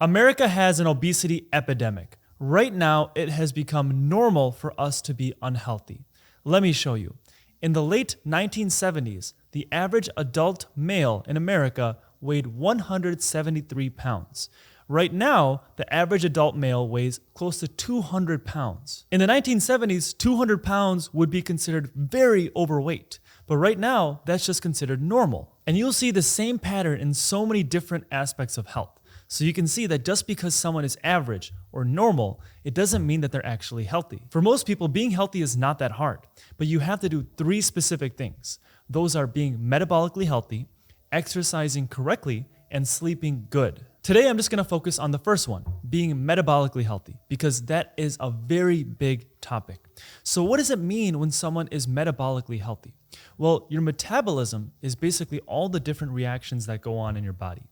America has an obesity epidemic. Right now, it has become normal for us to be unhealthy. Let me show you. In the late 1970s, the average adult male in America weighed 173 pounds. Right now, the average adult male weighs close to 200 pounds. In the 1970s, 200 pounds would be considered very overweight. But right now, that's just considered normal. And you'll see the same pattern in so many different aspects of health. So you can see that just because someone is average or normal, it doesn't mean that they're actually healthy. For most people, being healthy is not that hard, but you have to do 3 specific things. Those are being metabolically healthy, exercising correctly, and sleeping good. Today, I'm just gonna focus on the first one, being metabolically healthy, because that is a very big topic. So what does it mean when someone is metabolically healthy? Well, your metabolism is basically all the different reactions that go on in your body.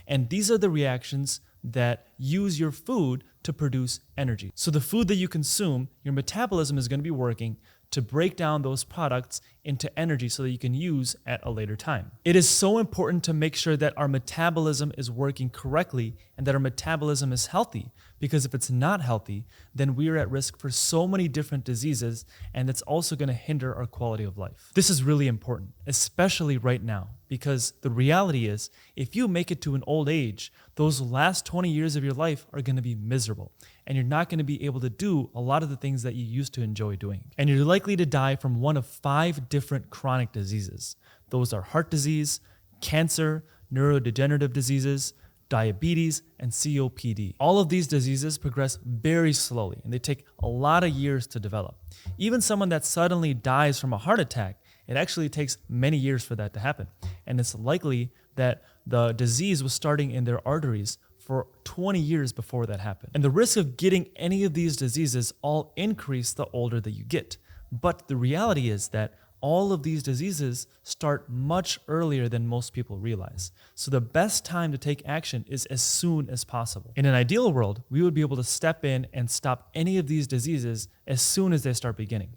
And these are the reactions that use your food to produce energy. So the food that you consume, your metabolism is gonna be working to break down those products into energy so that you can use at a later time. It is so important to make sure that our metabolism is working correctly and that our metabolism is healthy, because if it's not healthy, then we are at risk for so many different diseases, and it's also going to hinder our quality of life. This is really important, especially right now, because the reality is, if you make it to an old age, those last 20 years of your life are going to be miserable, and you're not going to be able to do a lot of the things that you used to enjoy doing. And you're likely to die from one of 5 different chronic diseases. Those are heart disease, cancer, neurodegenerative diseases, diabetes, and COPD. All of these diseases progress very slowly, and they take a lot of years to develop. Even someone that suddenly dies from a heart attack, it actually takes many years for that to happen. And it's likely that the disease was starting in their arteries for 20 years before that happened. And the risk of getting any of these diseases all increase the older that you get. But the reality is that all of these diseases start much earlier than most people realize. So the best time to take action is as soon as possible. In an ideal world, we would be able to step in and stop any of these diseases as soon as they start beginning.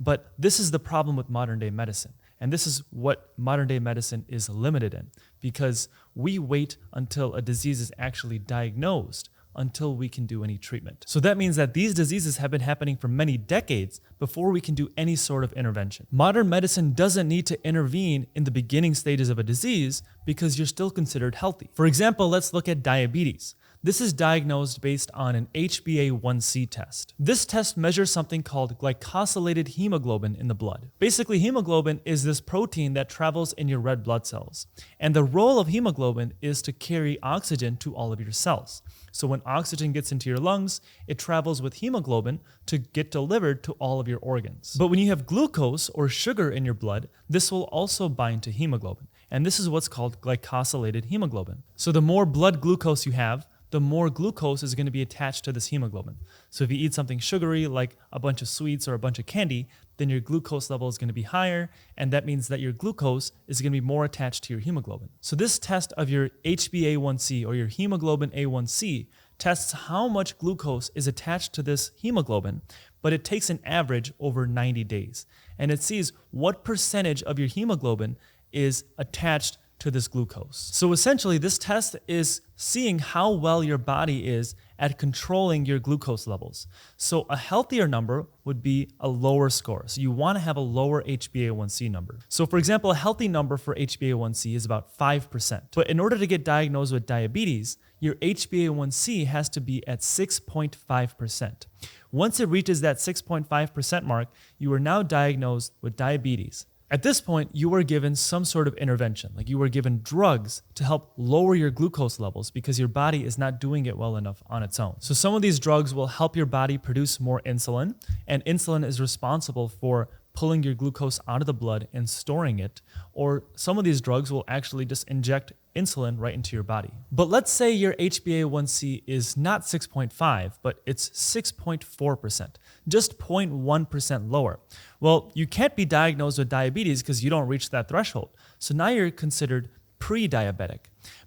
But this is the problem with modern day medicine. And this is what modern day medicine is limited in, because we wait until a disease is actually diagnosed until we can do any treatment. So that means that these diseases have been happening for many decades before we can do any sort of intervention. Modern medicine doesn't need to intervene in the beginning stages of a disease because you're still considered healthy. For example, let's look at diabetes. This is diagnosed based on an HbA1c test. This test measures something called glycosylated hemoglobin in the blood. Basically, hemoglobin is this protein that travels in your red blood cells. And the role of hemoglobin is to carry oxygen to all of your cells. So when oxygen gets into your lungs, it travels with hemoglobin to get delivered to all of your organs. But when you have glucose or sugar in your blood, this will also bind to hemoglobin. And this is what's called glycosylated hemoglobin. So the more blood glucose you have, the more glucose is going to be attached to this hemoglobin. So if you eat something sugary like a bunch of sweets or a bunch of candy, then your glucose level is going to be higher, and that means that your glucose is going to be more attached to your hemoglobin. So this test of your HbA1c or your hemoglobin A1c tests how much glucose is attached to this hemoglobin, but it takes an average over 90 days. And it sees what percentage of your hemoglobin is attached to this glucose. So essentially, this test is seeing how well your body is at controlling your glucose levels. So a healthier number would be a lower score. So you want to have a lower HbA1c number. So for example, a healthy number for HbA1c is about 5%. But in order to get diagnosed with diabetes, your HbA1c has to be at 6.5%. Once it reaches that 6.5% mark, you are now diagnosed with diabetes. At this point, you are given some sort of intervention, like you were given drugs to help lower your glucose levels because your body is not doing it well enough on its own. So some of these drugs will help your body produce more insulin, and insulin is responsible for pulling your glucose out of the blood and storing it, or some of these drugs will actually just inject insulin right into your body. But let's say your HbA1c is not 6.5, but it's 6.4%, just 0.1% lower. Well, you can't be diagnosed with diabetes because you don't reach that threshold. So now you're considered pre-diabetic.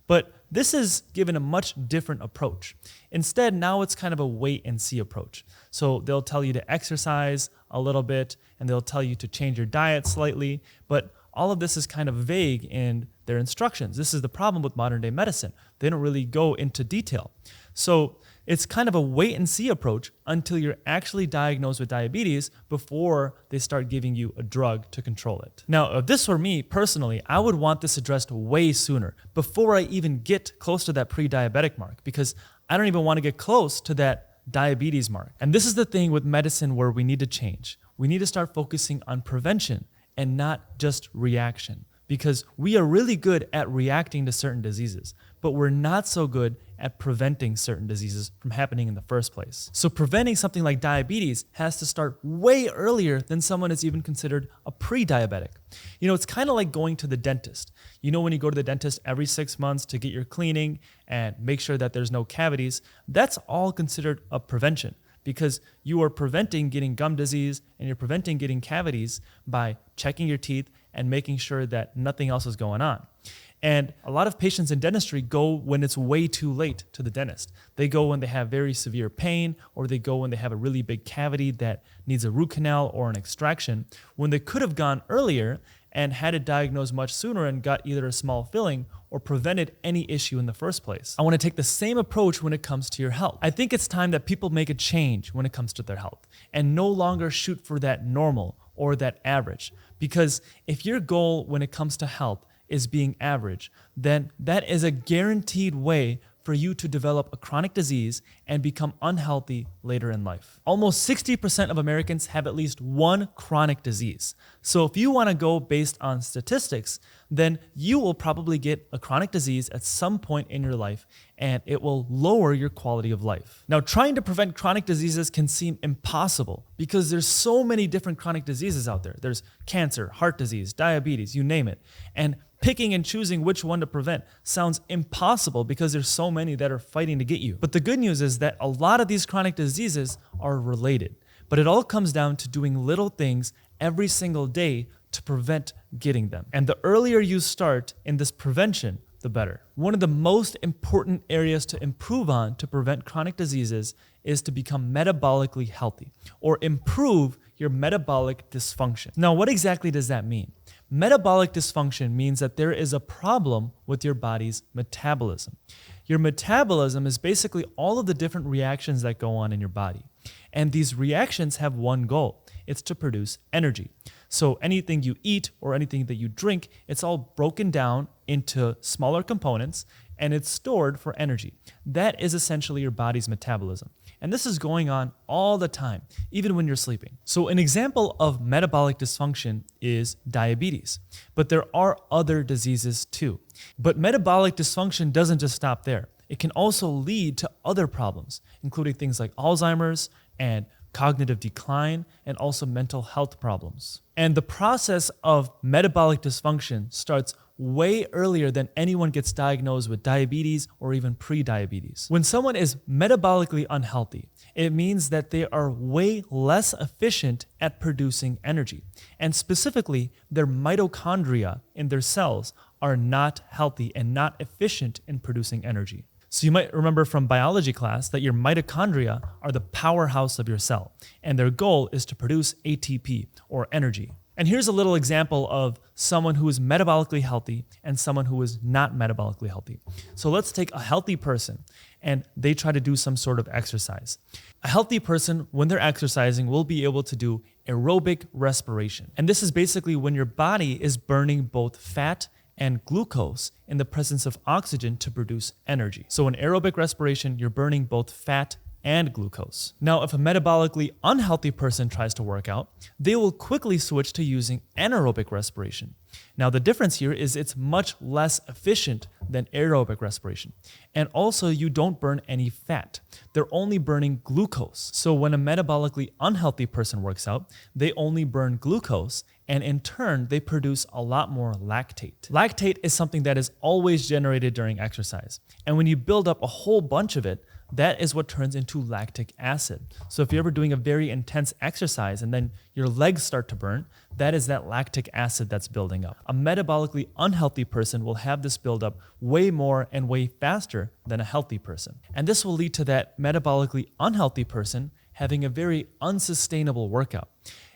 But this is given a much different approach. Instead, now it's kind of a wait and see approach. So they'll tell you to exercise a little bit, and they'll tell you to change your diet slightly, but all of this is kind of vague in their instructions. This is the problem with modern day medicine. They don't really go into detail. So it's kind of a wait and see approach until you're actually diagnosed with diabetes before they start giving you a drug to control it. Now, if this were me personally, I would want this addressed way sooner, before I even get close to that pre-diabetic mark, because I don't even want to get close to that diabetes mark. And this is the thing with medicine where we need to change. We need to start focusing on prevention and not just reaction, because we are really good at reacting to certain diseases, but we're not so good at preventing certain diseases from happening in the first place. So preventing something like diabetes has to start way earlier than someone is even considered a pre-diabetic. It's kind of like going to the dentist. When you go to the dentist every 6 months to get your cleaning and make sure that there's no cavities, that's all considered a prevention, because you are preventing getting gum disease and you're preventing getting cavities by checking your teeth and making sure that nothing else is going on. And a lot of patients in dentistry go when it's way too late to the dentist. They go when they have very severe pain, or they go when they have a really big cavity that needs a root canal or an extraction, when they could have gone earlier and had it diagnosed much sooner and got either a small filling or prevented any issue in the first place. I want to take the same approach when it comes to your health. I think it's time that people make a change when it comes to their health and no longer shoot for that normal or that average. Because if your goal when it comes to health is being average, then that is a guaranteed way for you to develop a chronic disease and become unhealthy later in life. Almost 60% of Americans have at least one chronic disease. So if you want to go based on statistics, then you will probably get a chronic disease at some point in your life, and it will lower your quality of life. Now, trying to prevent chronic diseases can seem impossible because there's so many different chronic diseases out there. There's cancer, heart disease, diabetes, you name it. And picking and choosing which one to prevent sounds impossible because there's so many that are fighting to get you. But the good news is that a lot of these chronic diseases are related. But it all comes down to doing little things every single day to prevent getting them. And the earlier you start in this prevention, the better. One of the most important areas to improve on to prevent chronic diseases is to become metabolically healthy, or improve your metabolic dysfunction. Now, what exactly does that mean? Metabolic dysfunction means that there is a problem with your body's metabolism. Your metabolism is basically all of the different reactions that go on in your body. And these reactions have one goal. It's to produce energy. So anything you eat or anything that you drink, it's all broken down into smaller components and it's stored for energy. That is essentially your body's metabolism. And this is going on all the time, even when you're sleeping. So an example of metabolic dysfunction is diabetes, but there are other diseases too. But metabolic dysfunction doesn't just stop there. It can also lead to other problems, including things like Alzheimer's and cognitive decline, and also mental health problems. And the process of metabolic dysfunction starts way earlier than anyone gets diagnosed with diabetes or even pre-diabetes. When someone is metabolically unhealthy, it means that they are way less efficient at producing energy. And specifically, their mitochondria in their cells are not healthy and not efficient in producing energy. So you might remember from biology class that your mitochondria are the powerhouse of your cell, and their goal is to produce ATP, or energy. And here's a little example of someone who is metabolically healthy and someone who is not metabolically healthy. So let's take a healthy person and they try to do some sort of exercise. A healthy person, when they're exercising, will be able to do aerobic respiration. And this is basically when your body is burning both fat and glucose in the presence of oxygen to produce energy. So in aerobic respiration, you're burning both fat and glucose. Now, if a metabolically unhealthy person tries to work out, they will quickly switch to using anaerobic respiration. Now, the difference here is it's much less efficient than aerobic respiration. And also, you don't burn any fat. They're only burning glucose. So when a metabolically unhealthy person works out, they only burn glucose, and in turn, they produce a lot more lactate. Lactate is something that is always generated during exercise. And when you build up a whole bunch of it, that is what turns into lactic acid. So if you're ever doing a very intense exercise and then your legs start to burn, that is that lactic acid that's building up. A metabolically unhealthy person will have this buildup way more and way faster than a healthy person. And this will lead to that metabolically unhealthy person having a very unsustainable workout.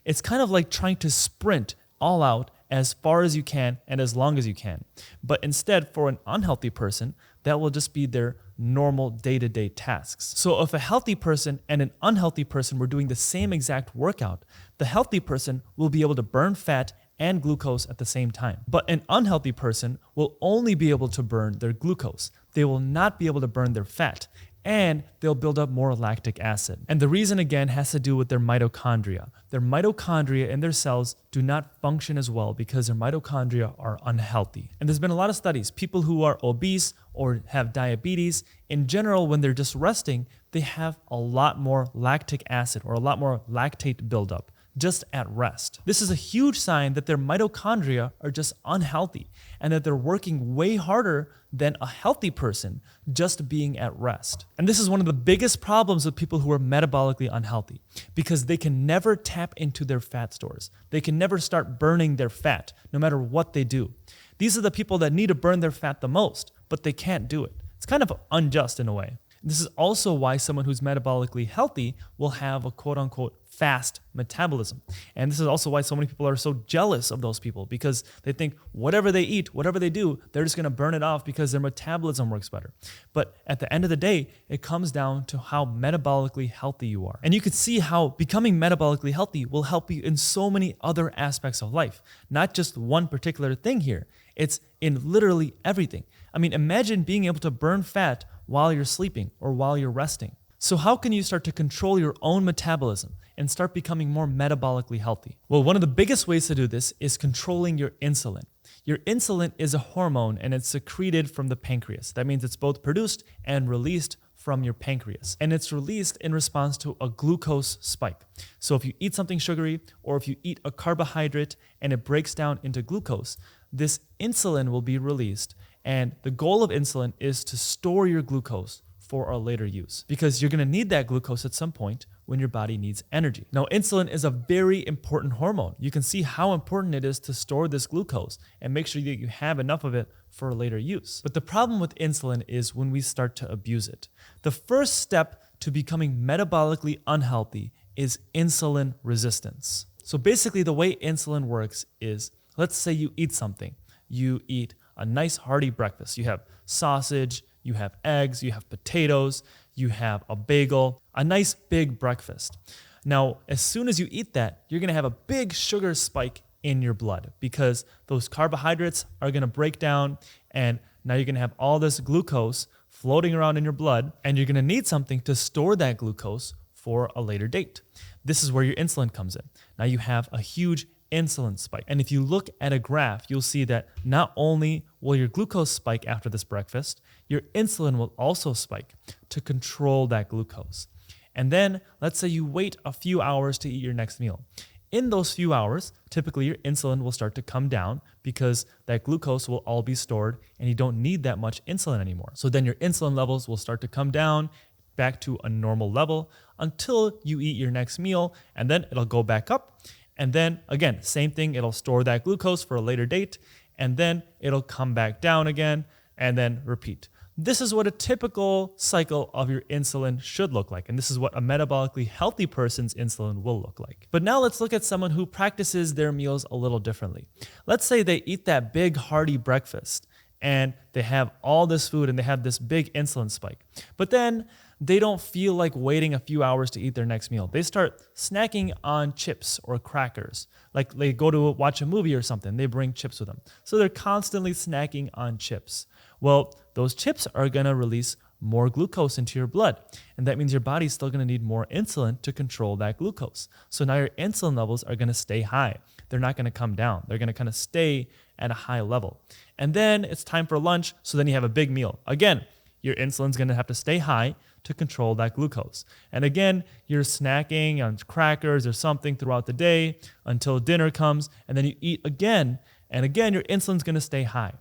It's kind of like trying to sprint all out as far as you can and as long as you can. But instead, for an unhealthy person, that will just be their normal day-to-day tasks. So if a healthy person and an unhealthy person were doing the same exact workout, the healthy person will be able to burn fat and glucose at the same time. But an unhealthy person will only be able to burn their glucose. They will not be able to burn their fat, and they'll build up more lactic acid. And the reason, again, has to do with their mitochondria. Their mitochondria in their cells do not function as well because their mitochondria are unhealthy. And there's been a lot of studies. People who are obese or have diabetes, in general, when they're just resting, they have a lot more lactic acid or a lot more lactate buildup just at rest. This is a huge sign that their mitochondria are just unhealthy and that they're working way harder than a healthy person just being at rest. And this is one of the biggest problems with people who are metabolically unhealthy because they can never tap into their fat stores. They can never start burning their fat no matter what they do. These are the people that need to burn their fat the most, but they can't do it. It's kind of unjust in a way. This is also why someone who's metabolically healthy will have a quote-unquote fast metabolism. And this is also why so many people are so jealous of those people because they think whatever they eat, whatever they do, they're just going to burn it off because their metabolism works better. But at the end of the day, it comes down to how metabolically healthy you are. And you can see how becoming metabolically healthy will help you in so many other aspects of life, not just one particular thing here. It's in literally everything. I mean, imagine being able to burn fat while you're sleeping or while you're resting. So how can you start to control your own metabolism and start becoming more metabolically healthy? Well, one of the biggest ways to do this is controlling your insulin. Your insulin is a hormone and it's secreted from the pancreas. That means it's both produced and released from your pancreas. And it's released in response to a glucose spike. So if you eat something sugary or if you eat a carbohydrate and it breaks down into glucose, this insulin will be released. And the goal of insulin is to store your glucose for a later use because you're going to need that glucose at some point when your body needs energy. Now, insulin is a very important hormone. You can see how important it is to store this glucose and make sure that you have enough of it for later use. But the problem with insulin is when we start to abuse it. The first step to becoming metabolically unhealthy is insulin resistance. So basically the way insulin works is, let's say you eat something. You eat a nice hearty breakfast. You have sausage, you have eggs, you have potatoes, you have a bagel, a nice big breakfast. Now, as soon as you eat that, you're gonna have a big sugar spike in your blood because those carbohydrates are gonna break down and now you're gonna have all this glucose floating around in your blood and you're gonna need something to store that glucose for a later date. This is where your insulin comes in. Now you have a huge insulin spike. And if you look at a graph, you'll see that not only will your glucose spike after this breakfast, your insulin will also spike to control that glucose. And then let's say you wait a few hours to eat your next meal. In those few hours, typically your insulin will start to come down because that glucose will all be stored and you don't need that much insulin anymore. So then your insulin levels will start to come down back to a normal level until you eat your next meal and then it'll go back up. And then again, same thing, it'll store that glucose for a later date, and then it'll come back down again, and then repeat. This is what a typical cycle of your insulin should look like, and this is what a metabolically healthy person's insulin will look like. But now let's look at someone who practices their meals a little differently. Let's say they eat that big hearty breakfast, and they have all this food, and they have this big insulin spike. But then they don't feel like waiting a few hours to eat their next meal. They start snacking on chips or crackers. Like they go to watch a movie or something, they bring chips with them. So they're constantly snacking on chips. Well, those chips are gonna release more glucose into your blood. And that means your body's still gonna need more insulin to control that glucose. So now your insulin levels are gonna stay high. They're not gonna come down. They're gonna kind of stay at a high level. And then it's time for lunch, so then you have a big meal. Again, your insulin's gonna have to stay high to control that glucose. And again, you're snacking on crackers or something throughout the day until dinner comes, and then you eat again, and again, your insulin's gonna stay high.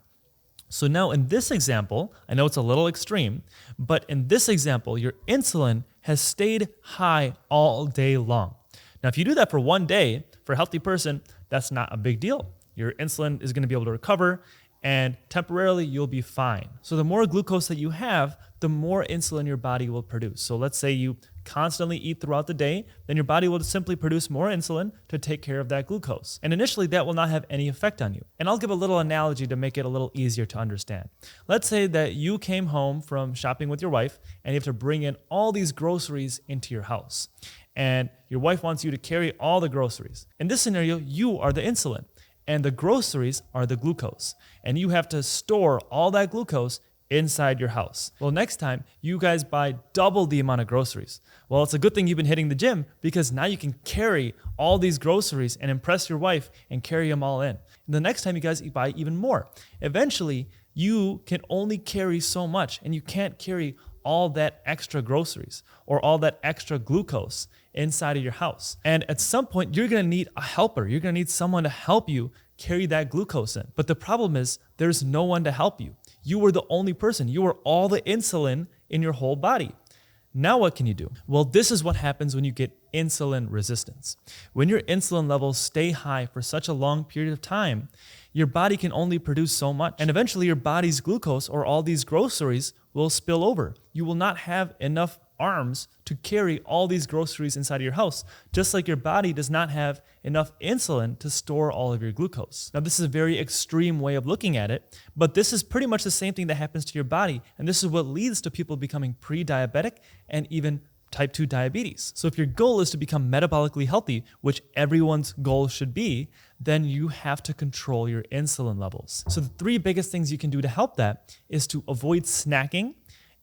So now in this example, I know it's a little extreme, but in this example, your insulin has stayed high all day long. Now, if you do that for one day, for a healthy person, that's not a big deal. Your insulin is gonna be able to recover, and temporarily you'll be fine. So the more glucose that you have, the more insulin your body will produce. So let's say you constantly eat throughout the day, then your body will simply produce more insulin to take care of that glucose. And initially that will not have any effect on you. And I'll give a little analogy to make it a little easier to understand. Let's say that you came home from shopping with your wife and you have to bring in all these groceries into your house. And your wife wants you to carry all the groceries. In this scenario, you are the insulin and the groceries are the glucose. And you have to store all that glucose inside your house. Well, next time you guys buy double the amount of groceries. Well, it's a good thing you've been hitting the gym because now you can carry all these groceries and impress your wife and carry them all in. And the next time you guys buy even more. Eventually, you can only carry so much and you can't carry all that extra groceries or all that extra glucose inside of your house. And at some point, you're gonna need a helper. You're gonna need someone to help you carry that glucose in. But the problem is there's no one to help you. You were the only person. You were all the insulin in your whole body. Now what can you do? Well, this is what happens when you get insulin resistance. When your insulin levels stay high for such a long period of time, your body can only produce so much. And eventually your body's glucose or all these groceries will spill over. You will not have enough arms to carry all these groceries inside of your house, just like your body does not have enough insulin to store all of your glucose. Now, this is a very extreme way of looking at it, but this is pretty much the same thing that happens to your body, and this is what leads to people becoming pre-diabetic and even type 2 diabetes. So if your goal is to become metabolically healthy, which everyone's goal should be, then you have to control your insulin levels. So the three biggest things you can do to help that is to avoid snacking,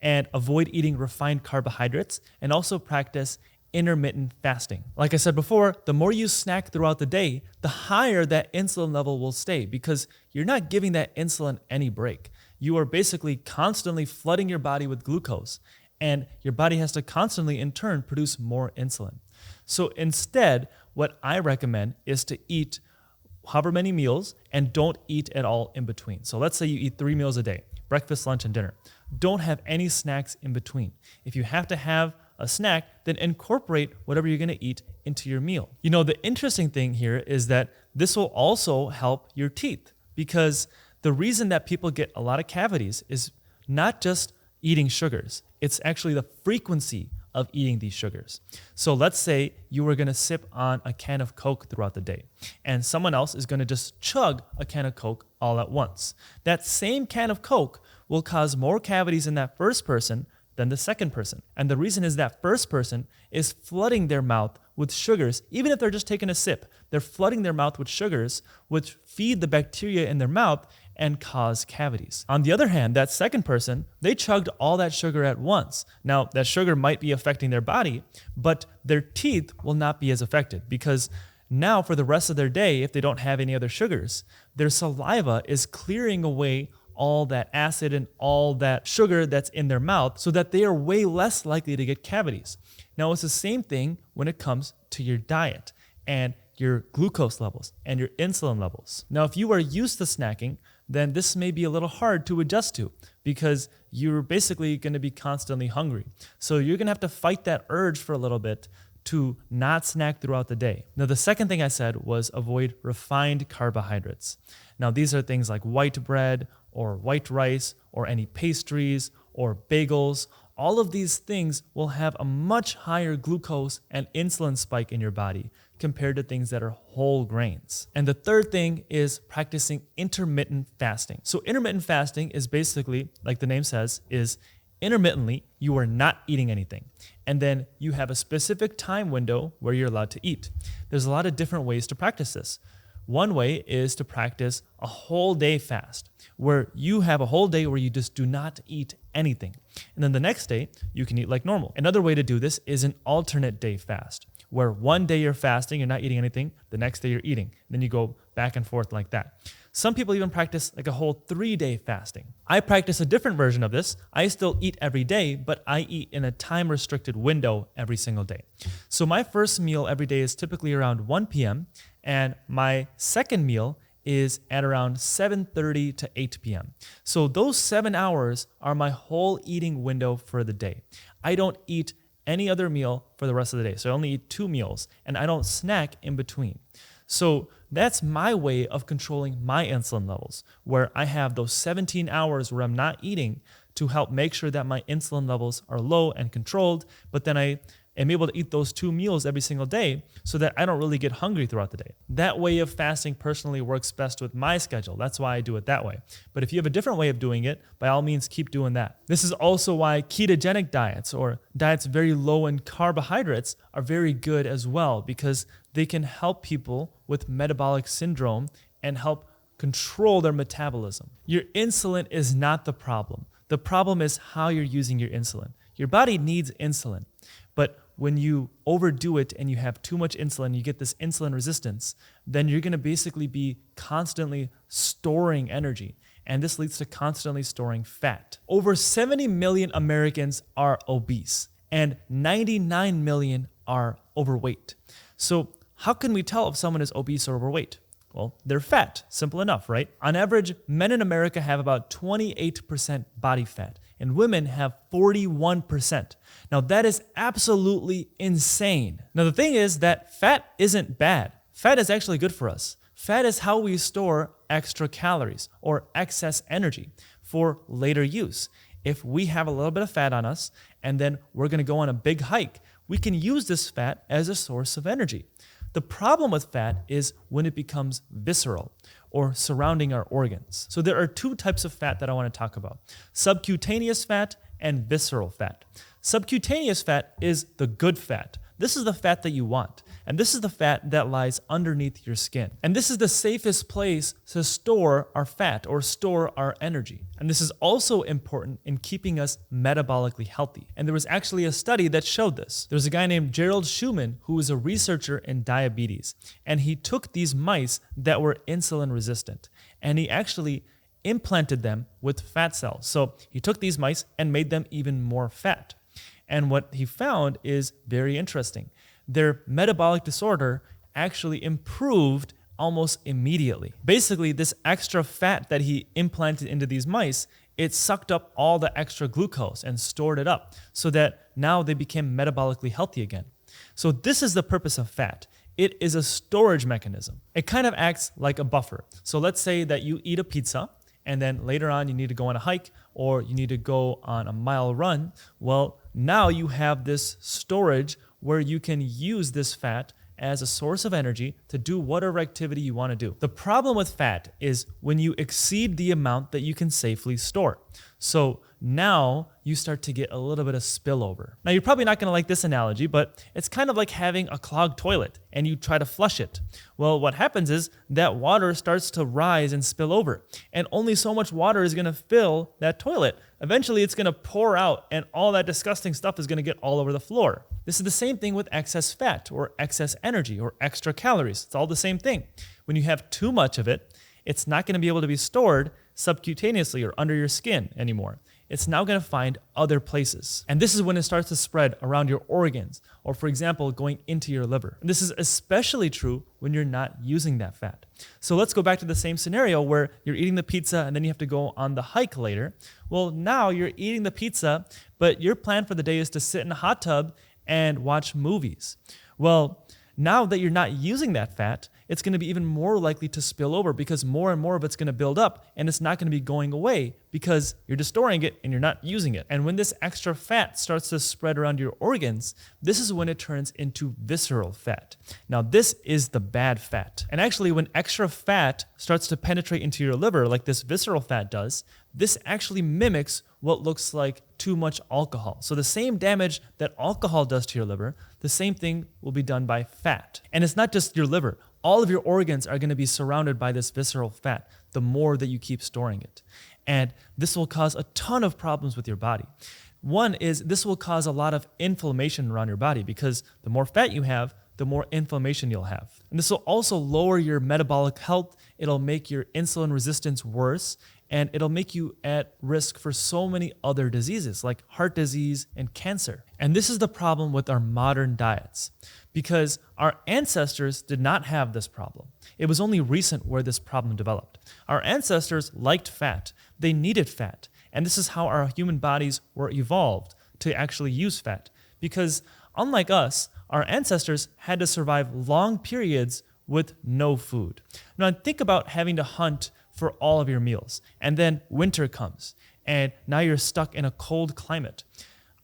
and avoid eating refined carbohydrates, and also practice intermittent fasting. Like I said before, the more you snack throughout the day, the higher that insulin level will stay because you're not giving that insulin any break. You are basically constantly flooding your body with glucose, and your body has to constantly, in turn, produce more insulin. So instead, what I recommend is to eat however many meals and don't eat at all in between. So let's say you eat 3 meals a day, breakfast, lunch, and dinner. Don't have any snacks in between. If you have to have a snack, then incorporate whatever you're gonna eat into your meal. You know, the interesting thing here is that this will also help your teeth because the reason that people get a lot of cavities is not just eating sugars. It's actually the frequency of eating these sugars. So let's say you were gonna sip on a can of Coke throughout the day, and someone else is gonna just chug a can of Coke all at once. That same can of Coke will cause more cavities in that first person than the second person. And the reason is that first person is flooding their mouth with sugars, even if they're just taking a sip. They're flooding their mouth with sugars, which feed the bacteria in their mouth and cause cavities. On the other hand, that second person, they chugged all that sugar at once. Now, that sugar might be affecting their body, but their teeth will not be as affected because now for the rest of their day, if they don't have any other sugars, their saliva is clearing away all that acid and all that sugar that's in their mouth so that they are way less likely to get cavities. Now, it's the same thing when it comes to your diet and your glucose levels and your insulin levels. Now, if you are used to snacking, then this may be a little hard to adjust to because you're basically going to be constantly hungry. So you're going to have to fight that urge for a little bit to not snack throughout the day. Now, the second thing I said was avoid refined carbohydrates. Now, these are things like white bread or white rice or any pastries or bagels. All of these things will have a much higher glucose and insulin spike in your body compared to things that are whole grains. And the third thing is practicing intermittent fasting. So intermittent fasting is basically, like the name says, is intermittently you are not eating anything. And then you have a specific time window where you're allowed to eat. There's a lot of different ways to practice this. One way is to practice a whole day fast, where you have a whole day where you just do not eat anything. And then the next day, you can eat like normal. Another way to do this is an alternate day fast, where one day you're fasting, you're not eating anything, the next day you're eating. Then you go back and forth like that. Some people even practice like a whole 3-day fasting. I practice a different version of this. I still eat every day, but I eat in a time-restricted window every single day. So my first meal every day is typically around 1 p.m., and my second meal is at around 7:30 to 8 p.m. So those 7 hours are my whole eating window for the day. I don't eat any other meal for the rest of the day. So I only eat 2 meals, and I don't snack in between. So that's my way of controlling my insulin levels, where I have those 17 hours where I'm not eating to help make sure that my insulin levels are low and controlled, but then I am able to eat those 2 meals every single day so that I don't really get hungry throughout the day. That way of fasting personally works best with my schedule. That's why I do it that way. But if you have a different way of doing it, by all means, keep doing that. This is also why ketogenic diets or diets very low in carbohydrates are very good as well, because they can help people with metabolic syndrome and help control their metabolism. Your insulin is not the problem. The problem is how you're using your insulin. Your body needs insulin, but when you overdo it and you have too much insulin, you get this insulin resistance, then you're going to basically be constantly storing energy. And this leads to constantly storing fat. Over 70 million Americans are obese and 99 million are overweight. So how can we tell if someone is obese or overweight? Well, they're fat. Simple enough, right? On average, men in America have about 28% body fat, and women have 41%. Now, that is absolutely insane. Now, the thing is that fat isn't bad. Fat is actually good for us. Fat is how we store extra calories or excess energy for later use. If we have a little bit of fat on us and then we're going to go on a big hike, we can use this fat as a source of energy. The problem with fat is when it becomes visceral or surrounding our organs. So there are 2 types of fat that I want to talk about: subcutaneous fat and visceral fat. Subcutaneous fat is the good fat. This is the fat that you want. And this is the fat that lies underneath your skin. And this is the safest place to store our fat or store our energy. And this is also important in keeping us metabolically healthy. And there was actually a study that showed this. There's a guy named Gerald Schumann who was a researcher in diabetes. And he took these mice that were insulin resistant. And he actually implanted them with fat cells. So he took these mice and made them even more fat. And what he found is very interesting. Their metabolic disorder actually improved almost immediately. Basically, this extra fat that he implanted into these mice, it sucked up all the extra glucose and stored it up so that now they became metabolically healthy again. So this is the purpose of fat. It is a storage mechanism. It kind of acts like a buffer. So let's say that you eat a pizza, and then later on you need to go on a hike or you need to go on a mile run. Well, now you have this storage where you can use this fat as a source of energy to do whatever activity you want to do. The problem with fat is when you exceed the amount that you can safely store. So now you start to get a little bit of spillover. Now, you're probably not going to like this analogy, but it's kind of like having a clogged toilet and you try to flush it. Well, what happens is that water starts to rise and spill over, and only so much water is going to fill that toilet. Eventually, it's going to pour out, and all that disgusting stuff is going to get all over the floor. This is the same thing with excess fat or excess energy or extra calories. It's all the same thing. When you have too much of it, it's not going to be able to be stored subcutaneously or under your skin anymore. It's now going to find other places. And this is when it starts to spread around your organs, or for example, going into your liver. And this is especially true when you're not using that fat. So let's go back to the same scenario where you're eating the pizza and then you have to go on the hike later. Well, now you're eating the pizza, but your plan for the day is to sit in a hot tub and watch movies. Well, now that you're not using that fat, it's going to be even more likely to spill over because more and more of it's going to build up, and it's not going to be going away because you're just storing it and you're not using it. And when this extra fat starts to spread around your organs, this is when it turns into visceral fat. Now, this is the bad fat. And actually, when extra fat starts to penetrate into your liver like this visceral fat does, this actually mimics what looks like too much alcohol. So the same damage that alcohol does to your liver, the same thing will be done by fat. And it's not just your liver. All of your organs are going to be surrounded by this visceral fat the more that you keep storing it. And this will cause a ton of problems with your body. One is this will cause a lot of inflammation around your body because the more fat you have, the more inflammation you'll have. And this will also lower your metabolic health. It'll make your insulin resistance worse, and it'll make you at risk for so many other diseases like heart disease and cancer. And this is the problem with our modern diets, because our ancestors did not have this problem. It was only recent where this problem developed. Our ancestors liked fat. They needed fat. And this is how our human bodies were evolved to actually use fat. Because unlike us, our ancestors had to survive long periods with no food. Now think about having to hunt for all of your meals, and then winter comes, and now you're stuck in a cold climate.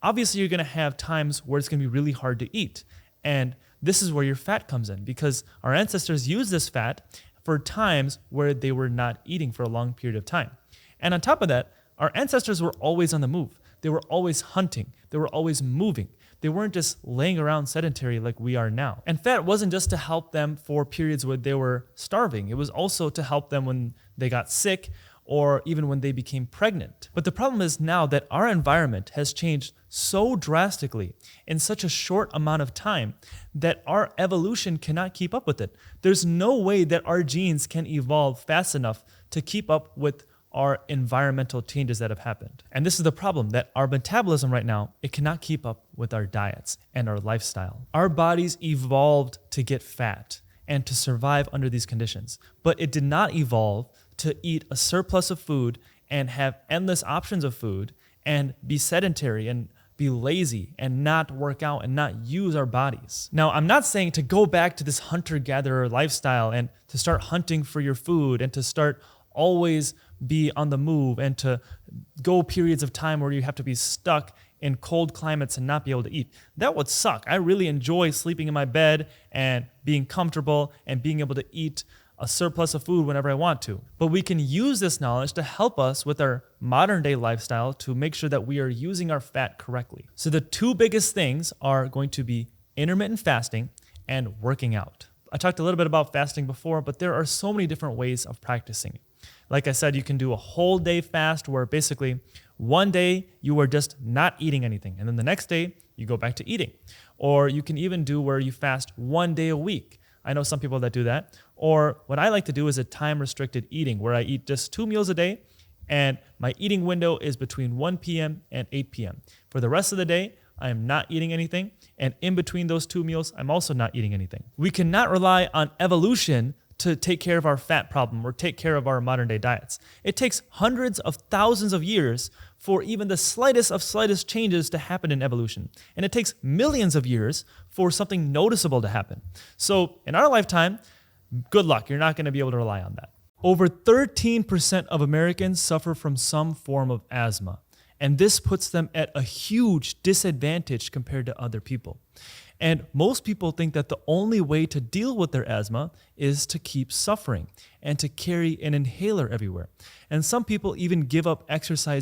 Obviously, you're going to have times where it's going to be really hard to eat, and this is where your fat comes in, because our ancestors used this fat for times where they were not eating for a long period of time. And on top of that, our ancestors were always on the move. They were always hunting. They were always moving. They weren't just laying around sedentary like we are now. And fat wasn't just to help them for periods where they were starving. It was also to help them when they got sick or even when they became pregnant. But the problem is now that our environment has changed so drastically in such a short amount of time that our evolution cannot keep up with it. There's no way that our genes can evolve fast enough to keep up with our environmental changes that have happened. And this is the problem, that our metabolism right now, it cannot keep up with our diets and our lifestyle. Our bodies evolved to get fat and to survive under these conditions, but it did not evolve to eat a surplus of food and have endless options of food and be sedentary and be lazy and not work out and not use our bodies. Now, I'm not saying to go back to this hunter-gatherer lifestyle and to start hunting for your food and to start always be on the move and to go periods of time where you have to be stuck in cold climates and not be able to eat. That would suck. I really enjoy sleeping in my bed and being comfortable and being able to eat a surplus of food whenever I want to. But we can use this knowledge to help us with our modern day lifestyle to make sure that we are using our fat correctly. So the two biggest things are going to be intermittent fasting and working out. I talked a little bit about fasting before, but there are so many different ways of practicing it. Like I said, you can do a whole day fast where basically one day you are just not eating anything, and then the next day you go back to eating. Or you can even do where you fast one day a week. I know some people that do that. Or what I like to do is a time-restricted eating where I eat just 2 meals a day, and my eating window is between 1 p.m. and 8 p.m. For the rest of the day, I am not eating anything, and in between those 2 meals, I'm also not eating anything. We cannot rely on evolution to take care of our fat problem or take care of our modern day diets. It takes hundreds of thousands of years for even the slightest of slightest changes to happen in evolution. And it takes millions of years for something noticeable to happen. So in our lifetime, good luck. You're not going to be able to rely on that. Over 13% of Americans suffer from some form of asthma. And this puts them at a huge disadvantage compared to other people. And most people think that the only way to deal with their asthma is to keep suffering and to carry an inhaler everywhere. And some people even give up exercise